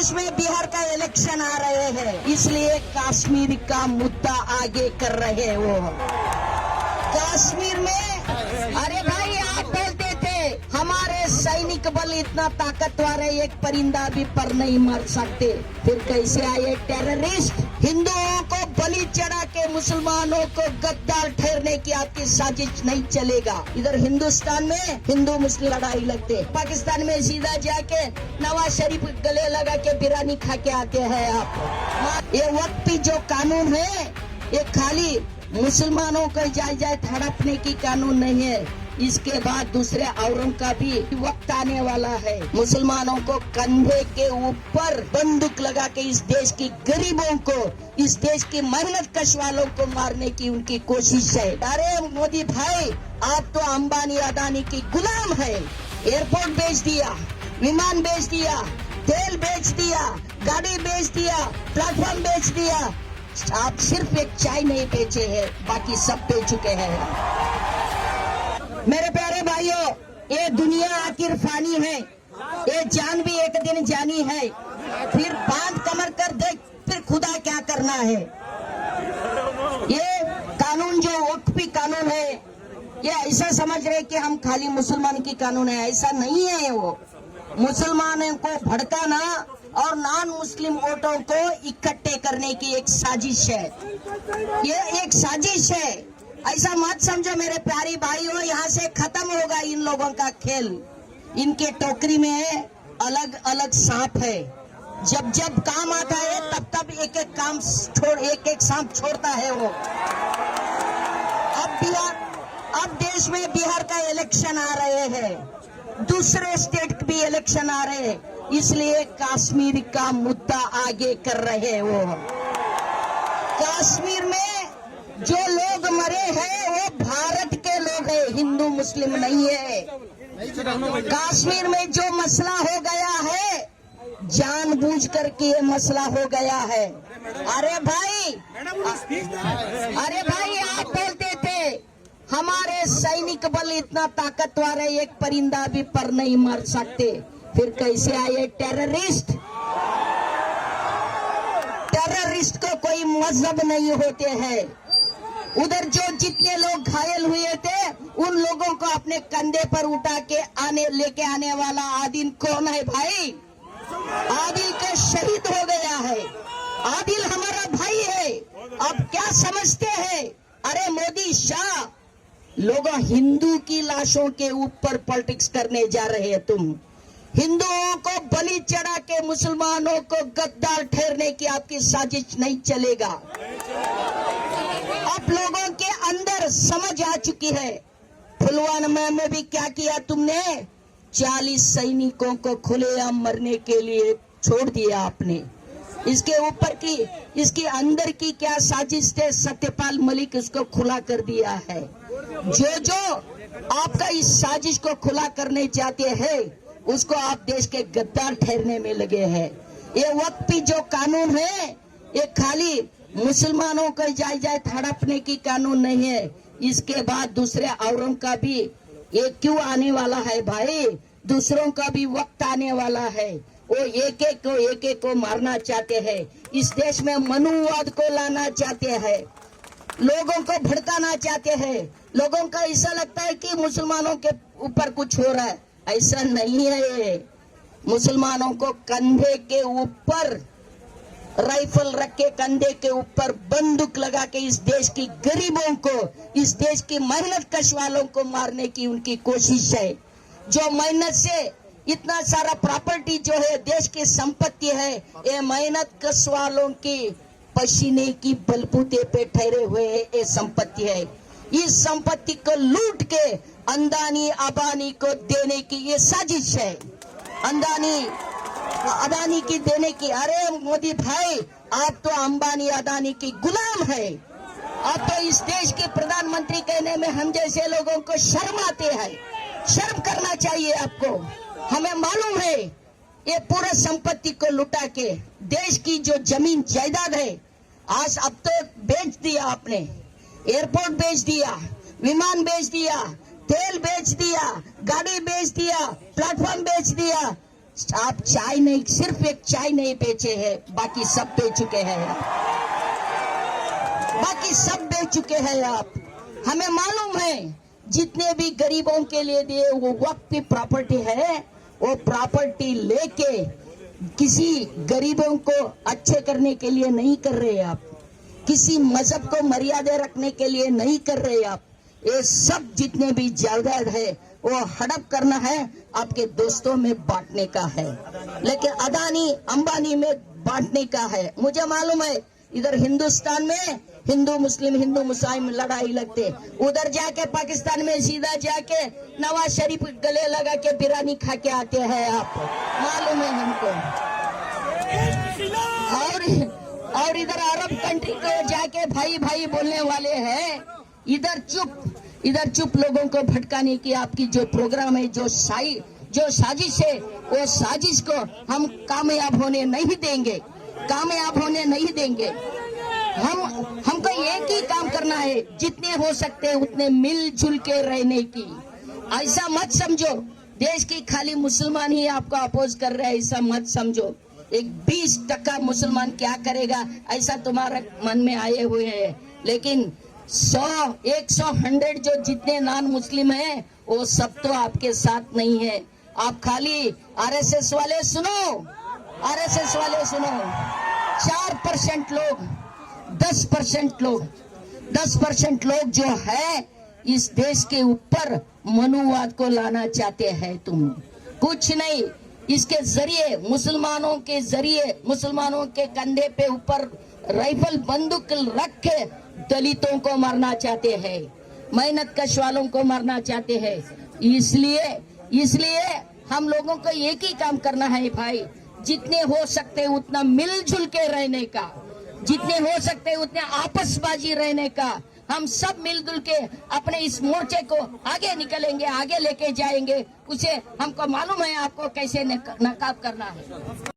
देश में बिहार का इलेक्शन आ रहे हैं, इसलिए कश्मीर का मुद्दा आगे कर रहे हैं वो। कश्मीर में अरे भाई आप बोलते थे हमारे सैनिक बल इतना ताकतवर है, एक परिंदा भी पर नहीं मार सकते, फिर कैसे आए टेररिस्ट? हिंदुओं को बलि चढ़ा के मुसलमानों को गद्दार ठहरने की आपकी साजिश नहीं चलेगा। इधर हिंदुस्तान में हिंदू मुस्लिम लड़ाई लगते, पाकिस्तान में सीधा जाके नवाज शरीफ गले लगा के बिरयानी खा के आते हैं आप। ये वक्त पे जो कानून है ये खाली मुसलमानों को जायदाद हड़पने की कानून नहीं है, इसके बाद दूसरे औरों का भी वक्त आने वाला है। मुसलमानों को कंधे के ऊपर बंदूक लगा के इस देश की गरीबों को, इस देश की मेहनत कश वालों को मारने की उनकी कोशिश है। अरे मोदी भाई आप तो अंबानी अदानी की गुलाम है। एयरपोर्ट बेच दिया, विमान बेच दिया, तेल बेच दिया, गाड़ी बेच दिया, प्लेटफॉर्म बेच दिया, आप सिर्फ एक चाय नहीं बेचे हैं, बाकी सब बेच चुके हैं। मेरे प्यारे भाइयों, ये दुनिया आखिर फानी है, ये जान भी एक दिन जानी है, फिर बांध कमर कर देख फिर खुदा क्या करना है। ये कानून जो वक्फी कानून है, ये ऐसा समझ रहे कि हम खाली मुसलमान की कानून है, ऐसा नहीं है। वो मुसलमानों को भड़काना और नॉन मुस्लिम वोटों को इकट्ठे करने की एक साजिश है, ये एक साजिश है। ऐसा मत समझो मेरे प्यारे भाइयों, यहाँ से खत्म होगा इन लोगों का खेल। इनके टोकरी में अलग अलग सांप है, जब जब काम आता है तब तब एक एक काम एक एक सांप छोड़ता है वो। अब देश में बिहार का इलेक्शन आ रहे हैं, दूसरे स्टेट भी इलेक्शन आ रहे हैं, इसलिए कश्मीर का मुद्दा आगे कर रहे हैं वो। कश्मीर में जो लोग मरे हैं वो भारत के लोग हैं, हिंदू मुस्लिम नहीं है। कश्मीर में जो मसला हो गया है जानबूझ करके ये मसला हो गया है। अरे भाई आप बोलते थे हमारे सैनिक बल इतना ताकतवर है, एक परिंदा भी पर नहीं मार सकते, फिर कैसे आए टेररिस्ट? टेररिस्ट को कोई मजहब नहीं होते हैं। उधर जो जितने लोग घायल हुए थे उन लोगों को अपने कंधे पर उठा के लेके आने वाला आदिल कौन है भाई? आदिल का शहीद हो गया है, आदिल हमारा भाई है। अब क्या समझते हैं? अरे मोदी शाह, लोग हिंदू की लाशों के ऊपर पॉलिटिक्स करने जा रहे हैं। तुम हिंदुओं को बलि चढ़ा के मुसलमानों को गद्दार ठहरने की आपकी साजिश नहीं चलेगा। आप लोगों के अंदर समझ आ चुकी है। पुलवामा में भी क्या किया तुमने? 40 सैनिकों को खुलेआम मरने के लिए छोड़ दिया आपने। इसके ऊपर की इसके अंदर की क्या साजिश थे, सत्यपाल मलिक उसको खुला कर दिया है। जो आपका इस साजिश को खुला करने चाहते हैं उसको आप देश के गद्दार ठहरने में लगे हैं। ये वक्त पे जो कानून है ये खाली मुसलमानों को जायदाद हड़पने की कानून नहीं है, इसके बाद दूसरे औरों का भी ये क्यों आने वाला है भाई? दूसरों का भी वक्त आने वाला है। वो एक एक को मारना चाहते हैं, इस देश में मनुवाद को लाना चाहते हैं, लोगों को भड़काना चाहते हैं। लोगों का ऐसा लगता है कि मुसलमानों के ऊपर कुछ हो रहा है, ऐसा नहीं है। मुसलमानों को कंधे के ऊपर राइफल रख के, कंधे के ऊपर बंदूक लगा के इस देश की गरीबों को, इस देश की मेहनत कश वालों को मारने की उनकी कोशिश है। जो मेहनत से इतना सारा प्रॉपर्टी जो है देश की संपत्ति है, ये मेहनत कश वालों की पसीने की बलबूते पे ठहरे हुए ये संपत्ति है। इस संपत्ति को लूट के अंबानी अदानी को देने की ये साजिश है, अदानी की देने की। अरे मोदी भाई आप तो अंबानी अदानी की गुलाम है। आप तो इस देश के प्रधानमंत्री कहने में हम जैसे लोगों को शर्म आते हैं। शर्म करना चाहिए आपको। हमें मालूम है ये पूरा संपत्ति को लुटा के देश की जो जमीन जायदाद है आज अब तो बेच दिया आपने। एयरपोर्ट बेच दिया, विमान बेच दिया, तेल बेच दिया, गाड़ी बेच दिया, प्लेटफॉर्म बेच दिया, आप चाय नहीं, सिर्फ एक चाय नहीं बेचे हैं, बाकी सब बेच चुके हैं। बाकी सब बेच चुके हैं आप। हमें मालूम है जितने भी गरीबों के लिए दिए वो वक्त की प्रॉपर्टी है, वो प्रॉपर्टी लेके किसी गरीबों को अच्छे करने के लिए नहीं कर रहे आप, किसी मजहब को मर्यादा रखने के लिए नहीं कर रहे आप। ये सब जितने भी जायदाद है वो हड़प करना है, आपके दोस्तों में बांटने का है, लेकिन अदानी अंबानी में बांटने का है। मुझे मालूम है इधर हिंदुस्तान में हिंदू मुस्लिम लड़ाई लगते, उधर जाके पाकिस्तान में सीधा जाके नवाज शरीफ गले लगा के बिरयानी खा के आते हैं, आप मालूम है हमको। और इधर अरब कंट्री को जाके भाई भाई बोलने वाले हैं। इधर चुप लोगों को भटकाने की आपकी जो प्रोग्राम है, जो साजिश है, वो साजिश को हम कामयाब होने नहीं देंगे, कामयाब होने नहीं देंगे। हमको एक ही काम करना है, जितने हो सकते हैं उतने मिलजुल के रहने की। ऐसा मत समझो देश की खाली मुसलमान ही आपको अपोज कर रहे हैं, ऐसा मत समझो। एक 20% मुसलमान क्या करेगा ऐसा तुम्हारे मन में आए हुए हैं, लेकिन 100, 100 जो जितने नॉन मुस्लिम हैं वो सब तो आपके साथ नहीं है। आप खाली आरएसएस वाले सुनो, आरएसएस वाले सुनो। 4% लोग, 10% लोग जो है इस देश के ऊपर मनुवाद को लाना चाहते हैं। तुम कुछ नहीं, इसके जरिए मुसलमानों के कंधे पे ऊपर राइफल बंदूक रख के दलितों को मारना चाहते हैं, मेहनत कश वालों को मारना चाहते हैं। इसलिए हम लोगों को एक ही काम करना है भाई, जितने हो सकते उतना मिलजुल के रहने का, जितने हो सकते उतने आपसबाजी रहने का। हम सब मिलजुल के अपने इस मोर्चे को आगे निकलेंगे, आगे लेके जाएंगे। उसे हमको मालूम है आपको कैसे नकाब करना है।